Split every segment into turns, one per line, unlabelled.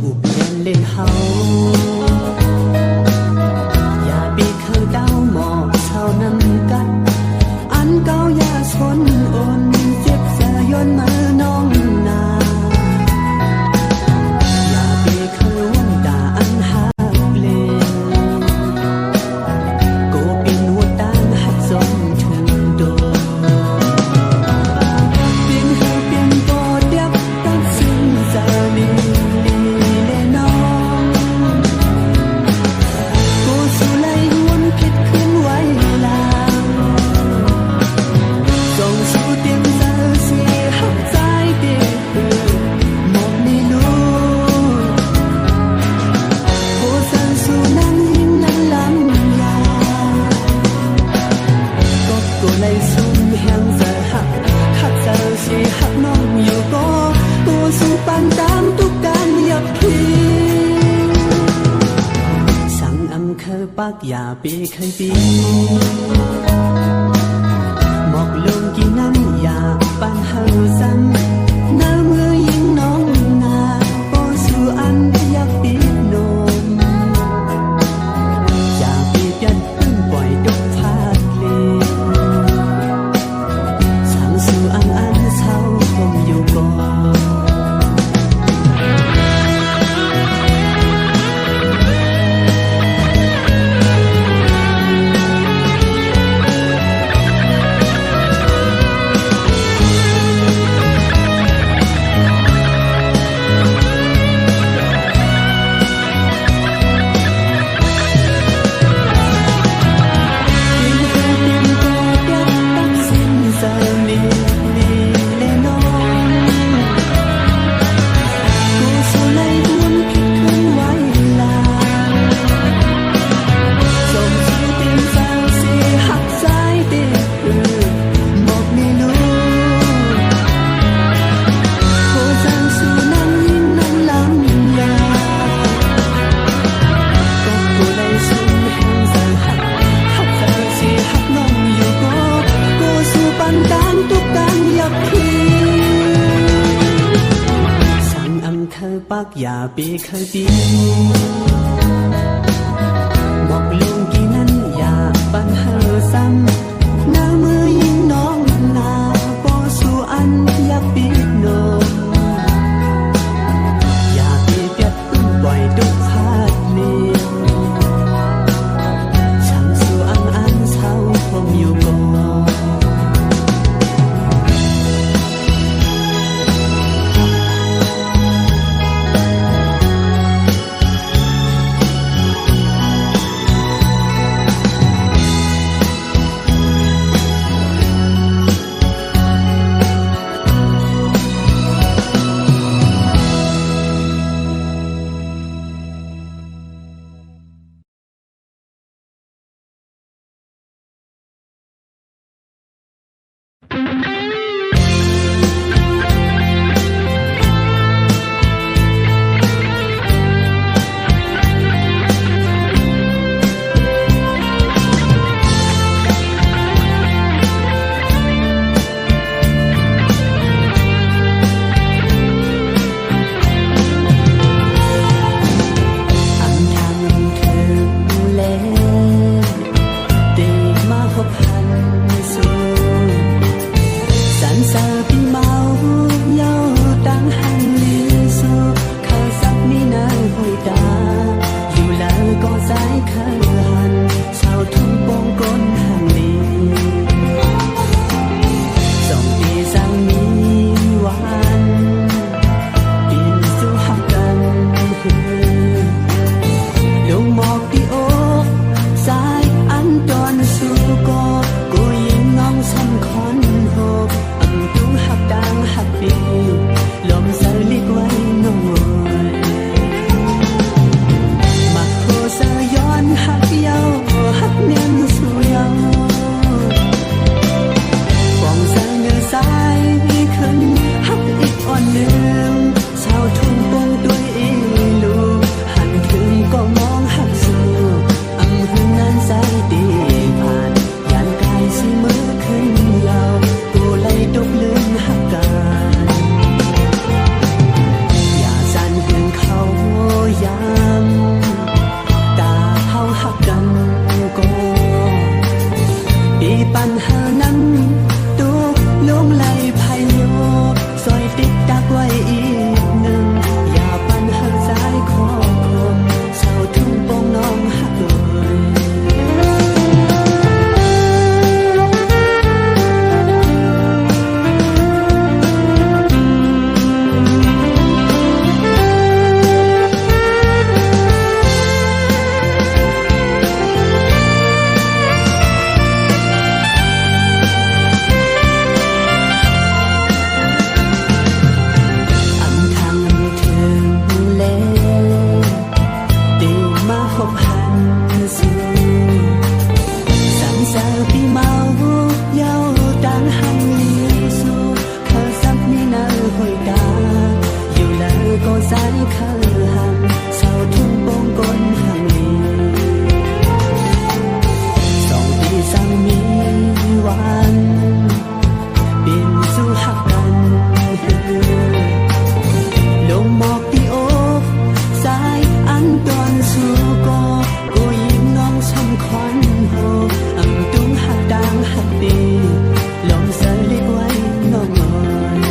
อุบยันเล่นเฮาอย่าปีเคยเก้าหมอกเท่านั้นกันอันเก้าอย่าชนอ่อนเจ็บเสียย้อนมือน้องนาอย่าปีเคยวันด่าอันหักเลกูปีนหัวตานหักจนถึงโดปีนให้ปีนโบเดียบตัดสินใจมีปักอย่าปีเคยปีหมอกลงกี่นั้นอย่าปันเฮาซ้ำน้ำมือยิงน้องนาปอสู่อันอยากปีนมอย่าปียัดพึ่งปล่อยดกพาดเลช่างสู่อันเศร้าคงอยู่ก่อนปักอย่าปีเคยปีหมอกลงกี่นั้นอย่าปันเฮาซ้ำน้ำมือยิงน้องนาปอสู่อันอยากปีนมอย่าปีเปียดพึ่งปล่อยดุพาดเลี้ยงช่างสู่อันเศร้าคงอยู่ก่อนลมสลิดไว้น้อง สู้ก็กูยิงน้องสำคัญโหตุ้งหักดังหักดีลองใส่เล็กไว้น้องเอ๋ย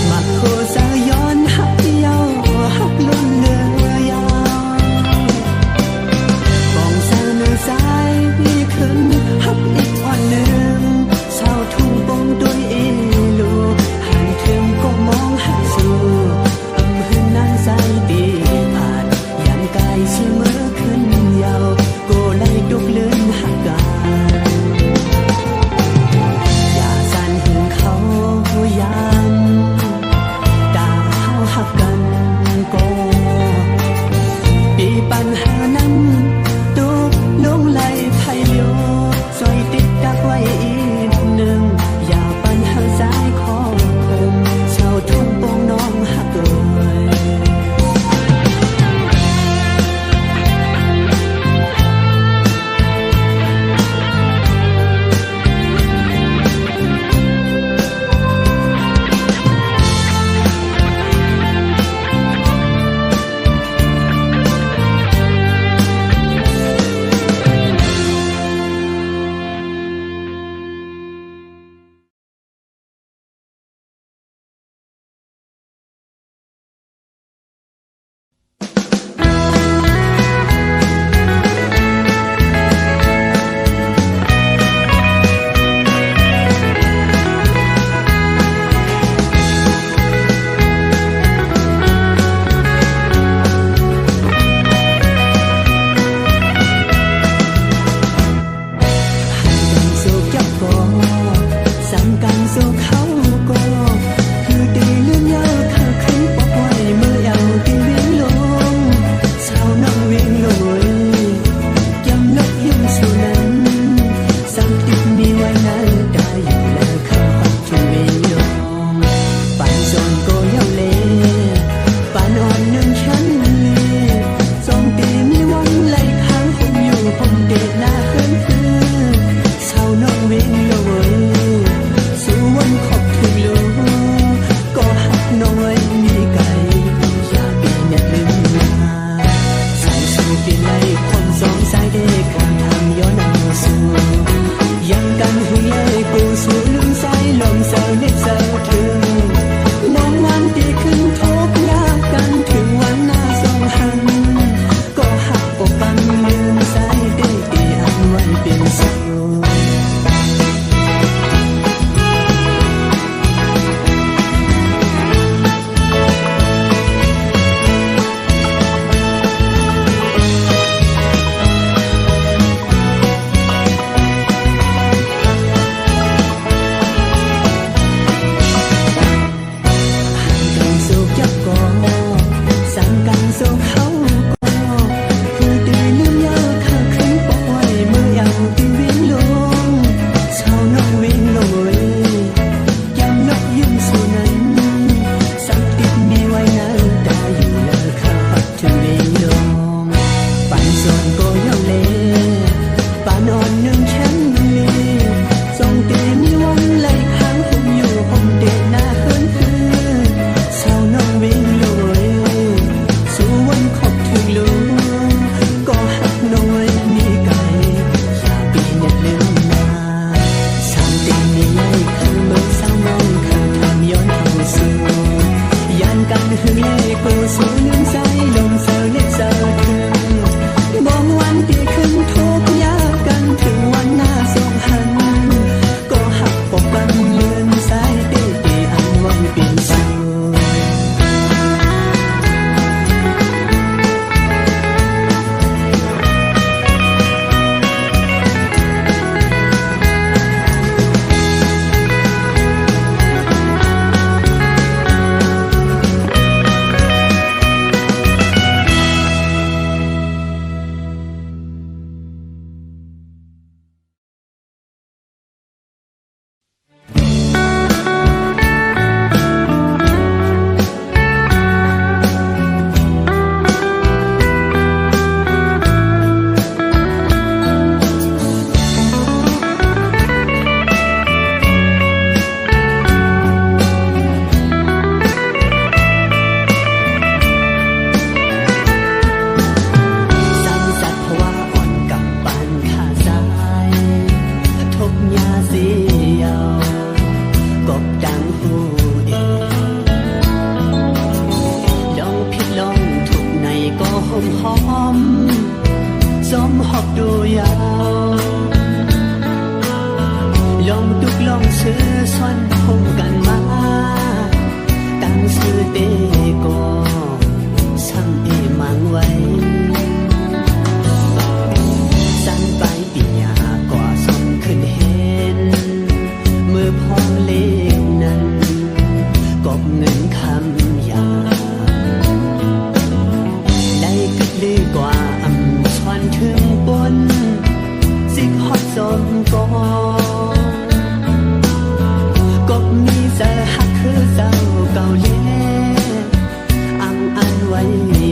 มักโคสาวย้อนหักยาวหักล้นเลือยาวบองสาวเนื้อสายมีขึ้นหักอีกอ่อนหนึ่งสาวทุ่งปงด้วยเอลูห่างถึงก็มองหักสู่หืนนั้นใส่ตีอาจ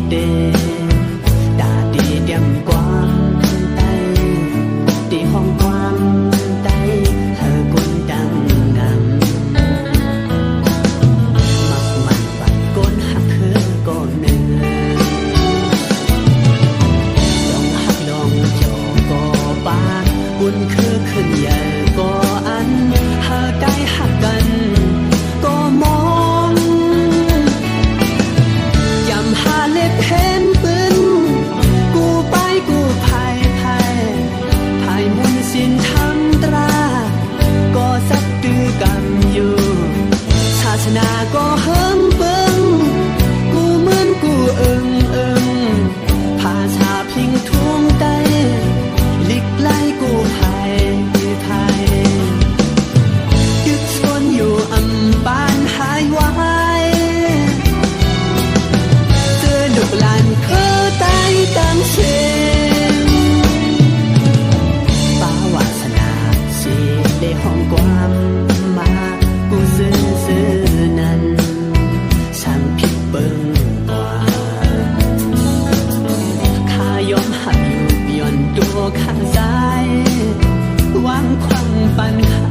tê đã đi đem quán tay đi hong quán tay hờ quân đang ngầm mặc mặn vặt côn hạc hứa cô nương lòng hạc lòng cho cô ba buồn khứ khẩn nhờ cô ăn hờ cái hạc cần cô mongยำหาเล็บเห็นปืนกูไปกูภายภายมุนสินทำตราก็สักดื้อกำอยู่ศาสนาก็เฮิงเบิงกูเหมือนกูอึงภาษาพิงทวงไตลิกไล่กูภายยึดชวนอยู่อำบ้านหายไว้ลูกหลานเคยตายตั้งเสียงป่าวาสนาสิได้ห้องความมากูซื้อนั้นสั่งผิดเบิ่งกว่าข้ายอมหักอยู่ย่อนตัวข้างซ้ายวางควังปันขา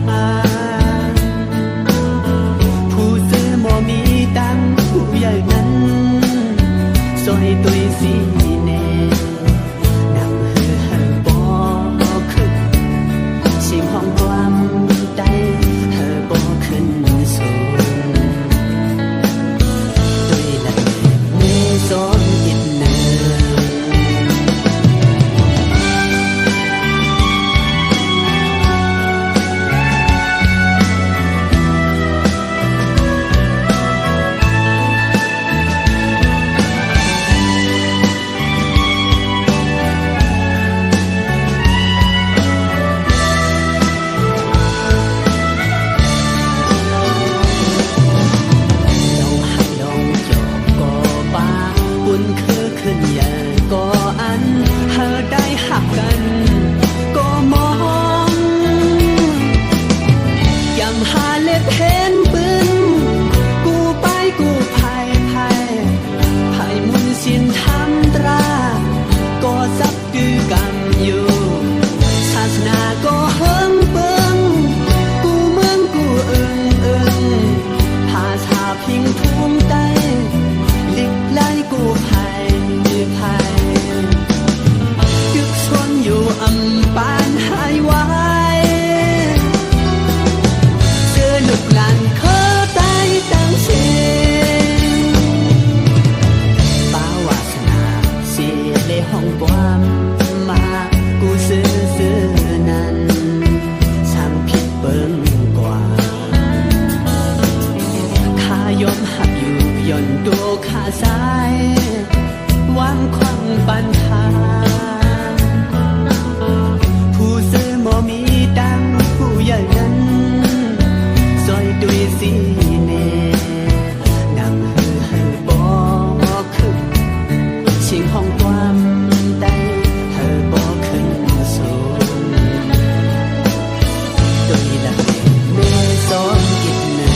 ผู้ซื้อบ่มีตังผู้ใหญ่นั้นซอยตัวสีเน่นำหือหันบ่ขึ้นชิมห้องความใดเธอบ่ขึ้นสูงด้วยละเมซอนอิดเนอ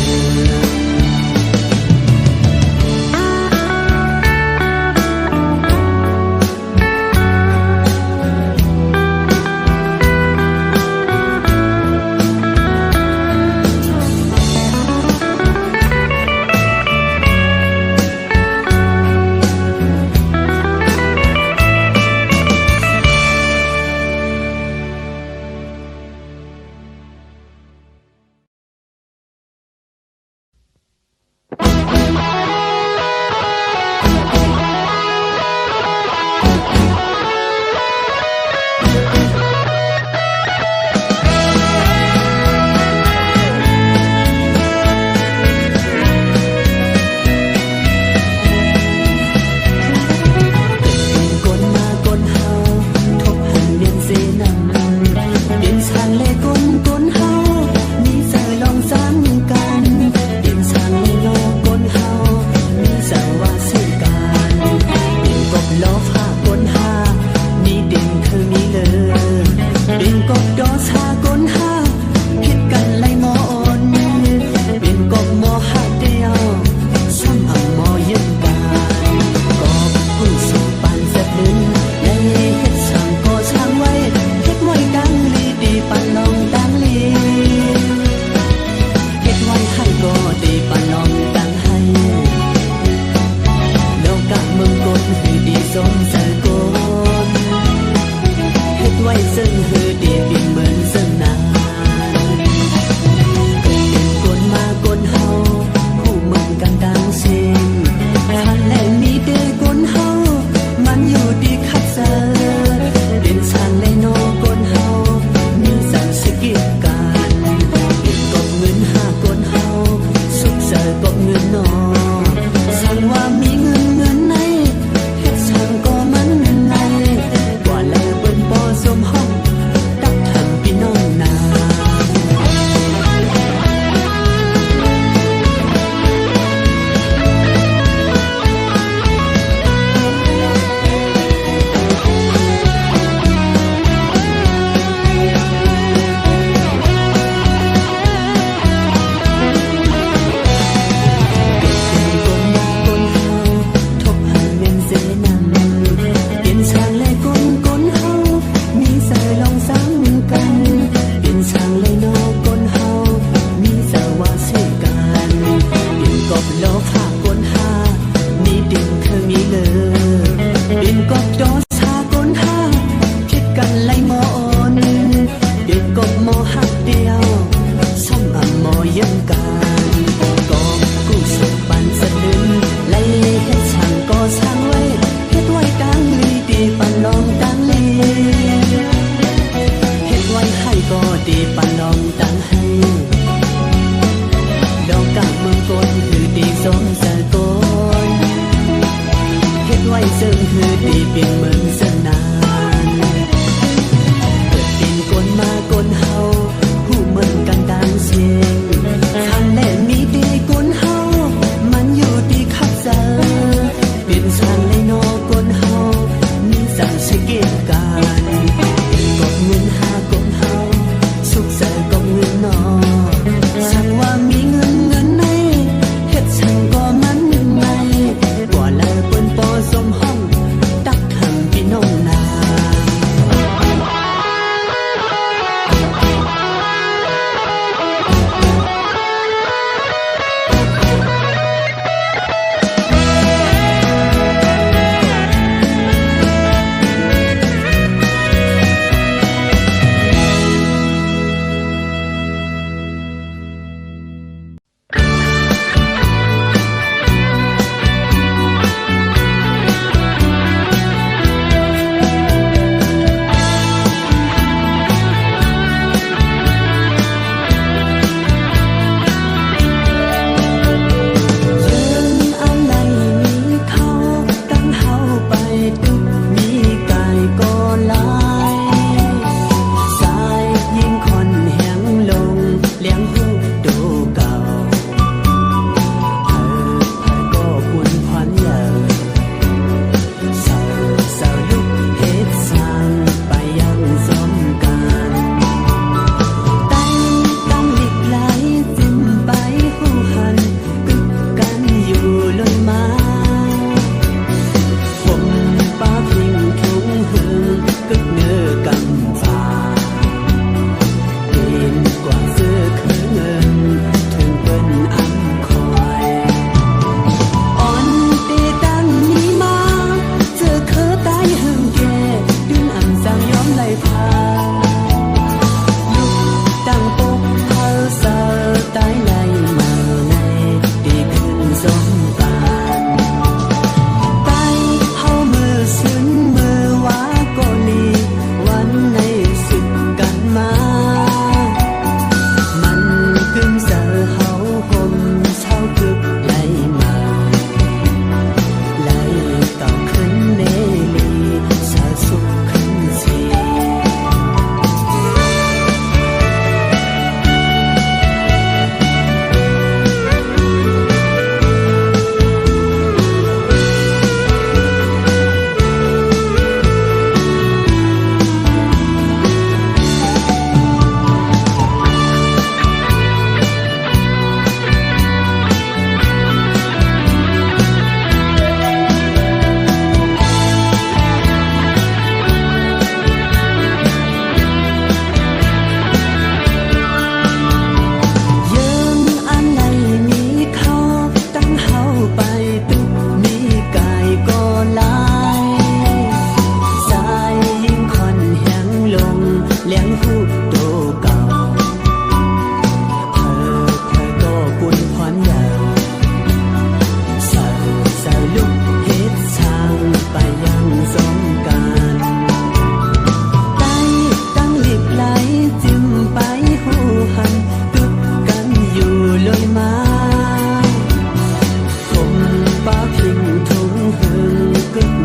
องตั้งลีเฮ็ดไว้ให้ก็ดีปานลองตั้งให้ดอกกาบเมืองกลคือดีสมสกลเฮ็ดไว้ซึ่งคือดีเปลี่ยนเมืองสนานเกิดเป็นกลมากลเฮาผู้เหมือนกันต่างเสียงคันแลมีดีกลเฮามันอยู่ดีขับเซอเป็นทางเลยนอกลเฮามีสั่งสิเก็บการกบเงินหากบเฮาสุขเสกบเงินนอช่างว่ามีเงินเงินในเฮ็ดช่างก็มันในกว่าแล้วเปิ้นปอสมห้องตักทำพี่น้องนา กึก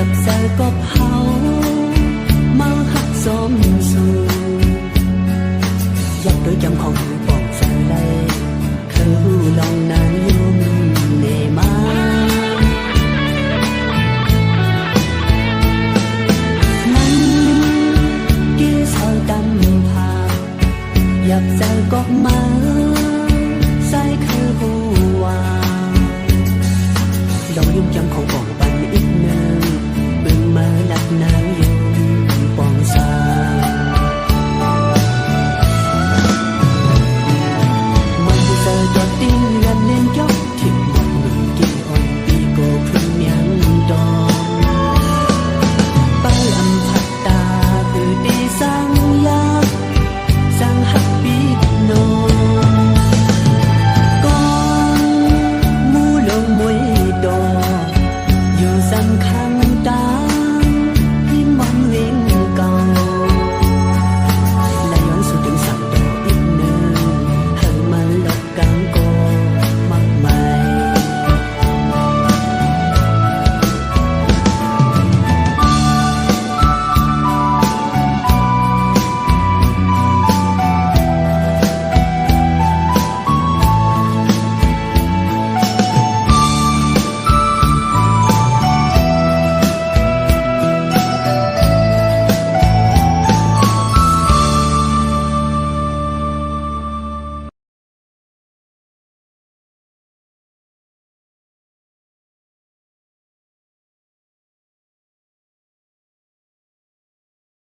nhập giờ có hao mau hắt xóm xuồng dắt đôi chăm không bọt giờ đây khứ lòng nàng yum nề má ngăn kia sao tâm phà nhập giờ có má sai khứ hù hòa lòng yum chăm không bọt